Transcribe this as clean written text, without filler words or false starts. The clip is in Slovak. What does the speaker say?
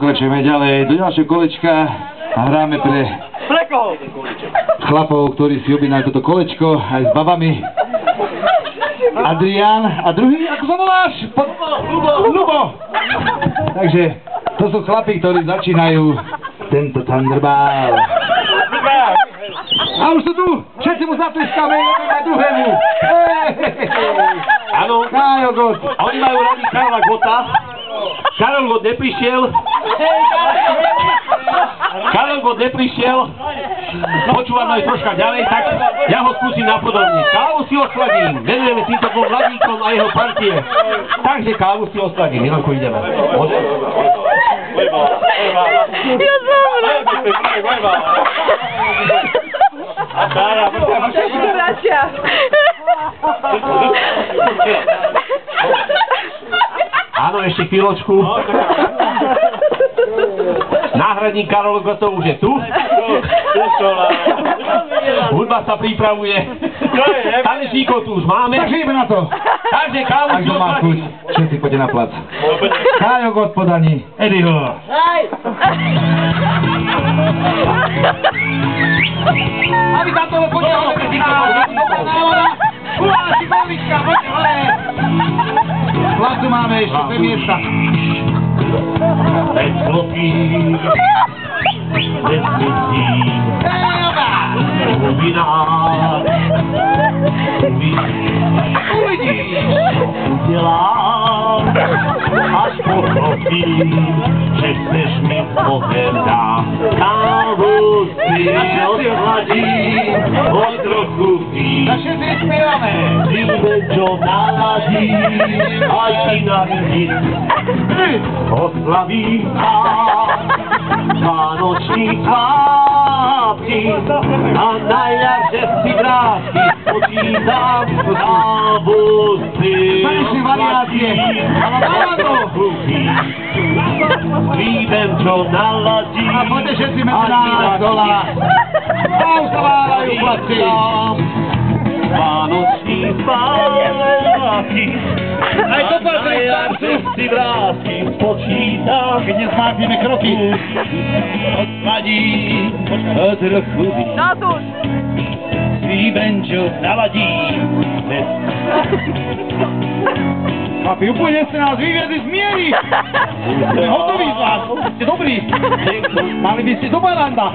pokračujeme ďalej do ďalšieho kolečka a hráme pre chlapov, ktorí si objednajú toto kolečko aj s babami. Adrián a druhý, ako sa voláš? Ľubo! Takže to sú chlapi, ktorí začínajú tento Thunderball. A už sú tu, všetci mu zatleskáme jeden na druhému. Áno, oni majú radi Karla Gotta. Karol Gott neprišiel, počúvam aj troška ďalej, tak ja ho skúsim napodobniť. Kávu si osladím, venujeme týmto dvom mladíkom a jeho partie. Takže kávu si osladím, Milanko, ideme. Môže? Ja zomrem. Bratia. Áno, ešte chvíľočku. Náhradník Karol Gottov už je tu. Hudba sa pripravuje. Tanečníkov tu už máme. Takže ideme na to. Takže kávu si osladí. Všetci poďte na plac. Karol Gott podaní Eddieho. Aby tam toho poďte ho Uláši, bolička, poďte hore. Placu máme ešte 2 miesta. Bez klopí, bez myslí, uvidíš, udělám, až pochopím, že chceš mi povedat. Kávu si osladím, oj trochu pím. Na všetci spievame. Dříve, čo naladím, aj ti navidím. Oslavím vánoční svátky a najľahšie si vrátky spočítam kávu si osladím. Slíbem, čo naladím, A poďte všetci medzi nás dola. A už sa váľajú chlapci. vánoční svátky Aj to patrí najľahšie si vrátky spočítam. Keď nezmátneme kroky. Odpadím trochu Natúž. slíbem, čo naladím. Chlapi, úplne ste nás vyviedli z miery. Sme hotoví z vás. Ste dobrí. Mali by ste do Baranda.